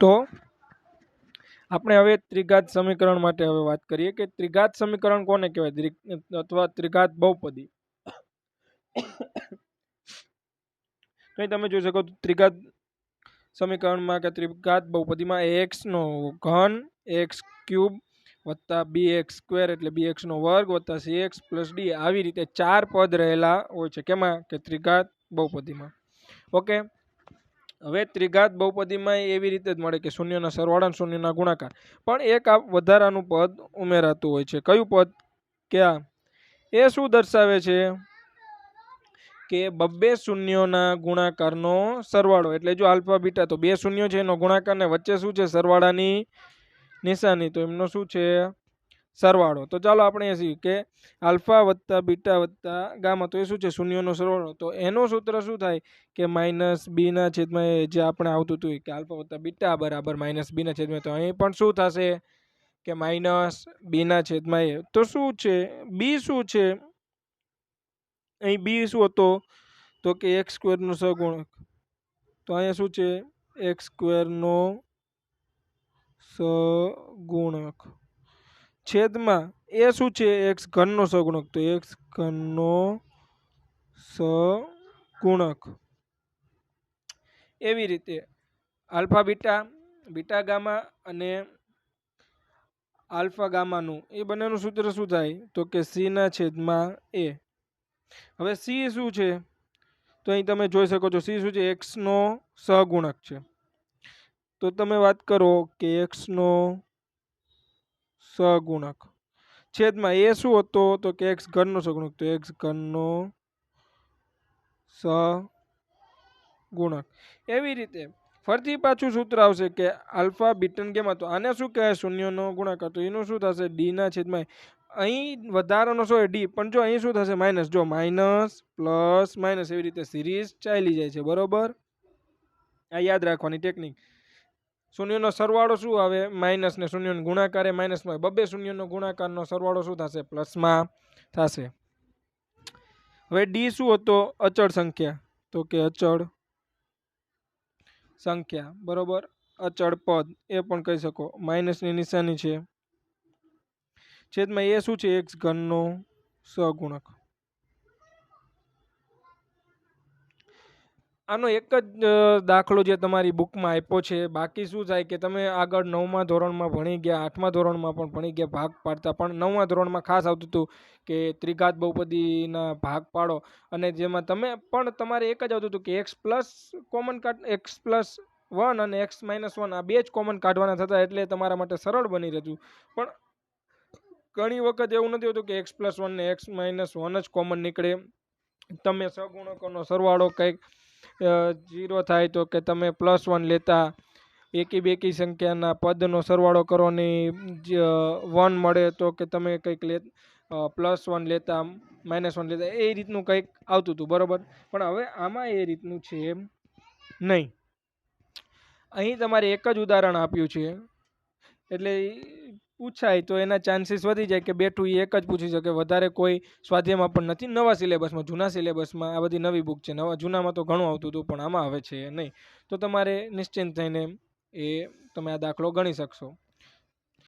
તો આપણે હવે ત્રિઘાત સમીકરણ માટે હવે વાત કરીએ કે ત્રિઘાત સમીકરણ કોને કહેવાય અથવા ત્રિઘાત બહુપદી. કઈ તમે જોઈ શકો ત્રિઘાત સમીકરણમાં કે ત્રિઘાત બહુપદીમાં એક્સ નો ઘન એક્સ ક્યુબ વત્તા bx સ્ક્વેર એટલે bx નો વર્ગ વત્તા cx પ્લસ ડી આવી રીતે 4 પદ રહેલા હોય છે. કેમાં કે ત્રિઘાત બહુપદીમાં. ઓકે, હવે ત્રિઘાત બહુપદીમાં એવી રીતે જ મળે કે શૂન્યના સરવાળા અને શૂન્યના ગુણાકાર, પણ એક આ વધારાનું પદ ઉમેરાતું હોય છે. કયું પદ? ક્યાં? એ શું દર્શાવે છે કે બબ્બે શૂન્યોના ગુણાકારનો સરવાળો. એટલે જો આલ્ફા બીટા તો બે શૂન્યો છે એનો ગુણાકાર ને વચ્ચે શું છે સરવાળાની નિશાની, તો એમનો શું છે સરવાળો. તો ચાલો આપણે એ શીખીએ કે આલ્ફા વત્તા બીટા વત્તા ગામા તો એ શું છે શૂન્યોનો સરવાળો. તો એનું સૂત્ર શું થાય કે માઇનસ બી ના છેદમાં એ, જે આપણે આવતું હતું કે આલ્ફા વત્તા બીટા બરાબર માઇનસ બી ના છેદમાં. તો અહીં પણ શું થશે કે માઇનસ બી ના છેદમાં એ. તો શું છે બી શું છે અહીં બી શું હતો તો કે એક્સ સ્ક્વેરનો સહગુણક. તો અહીંયા શું છે એક્સ સ્ક્વેરનો સહગુણક છેદમાં એ શું છે એક્સ ઘનનો સહગુણક. તો એક્સ ઘનનો સહગુણક. એવી રીતે આલ્ફા બીટા બીટા ગામા અને આલ્ફા ગામાનું એ બંનેનું સૂત્ર શું થાય તો કે સી ના છેદમાં એ. હવે સી શું છે તો અહીં તમે જોઈ શકો છો સી શું છે એક્સ નો સહગુણક છે. તો તમે વાત કરો કે એક્સ નો સહગુણક છેદમાં એ શું હતો તો કે એક્સ ઘનનો સહગુણક. તો એક્સ ઘનનો સહગુણક. એવી રીતે ફરીથી પાછું સૂત્ર આવશે કે આલ્ફા બીટા ગામા. તો આને શું કહેવાય શૂન્યનો ગુણાકાર. તો એનું શું થશે ડી ના છેદમાં. અહીં વધારાનો શું ડી, પણ જો અહીં શું થશે માઇનસ. જો માઇનસ પ્લસ માઇનસ એવી રીતે સિરીઝ ચાલી જાય છે. બરોબર, આ યાદ રાખવાની ટેકનિક. શૂન્યનો સરવાળો શું આવે માઇનસ ને શૂન્યનો ગુણાકાર એ માઇનસમાં. બબ્બે શૂન્યનો ગુણાકારનો સરવાળો શું થશે પ્લસમાં થશે. હવે ડી શું હતો અચળ સંખ્યા. તો કે અચળ સંખ્યા. બરોબર, અચળ પદ એ પણ કહી શકો. માઇનસની નિશાની છે છેદમાં એ શું છે એક્સ ઘનનો સહગુણક. આનો એક જ દાખલો જે તમારી બુકમાં આપ્યો છે. બાકી શું થાય કે તમે આગળ 9મા ધોરણમાં ભણી ગયા, 8મા ધોરણમાં પણ ભણી ગયા ભાગ પાડતા, પણ 9મા ધોરણમાં ખાસ આવતું હતું કે ત્રિઘાત બહુપદીના ભાગ પાડો, અને જેમાં તમે પણ તમારે એક જ આવતું હતું કે એક્સ પ્લસ કોમન કાઢ, એક્સ પ્લસ 1 અને એક્સ માઇનસ 1 આ બે જ કોમન કાઢવાના થતા, એટલે તમારા માટે સરળ બની રહેતું. પણ ઘણી વખત એવું નથી હોતું કે એક્સ પ્લસ 1 ને એક્સ માઇનસ 1 જ કોમન નીકળે. તમે સહગુણકોનો સરવાળો કંઈક 0 થાય તો કે તમે +1 લેતા, એકી બેકી સંખ્યાના પદનો સરવાળો કરવાની 1 મળે તો કે તમે કંઈક +1 લેતા, -1 લેતા, એ રીતનું કંઈક આવતું હતું. બરોબર, પણ હવે આમાં એ રીતનું છે નહીં. અહીં તમારે એક જ ઉદાહરણ આપ્યું છે એટલે પૂછાય તો એના ચાન્સીસ વધી જાય કે બેઠું એ એક જ પૂછી શકે. વધારે કોઈ સ્વાધ્યાયમાં પણ નથી. નવા સિલેબસમાં, જૂના સિલેબસમાં આ બધી નવી બુક છે. જૂનામાં તો ઘણું આવતું હતું પણ આમાં હવે છે નહીં. તો તમારે નિશ્ચિંત થઈને એ તમે આ દાખલો ગણી શકશો.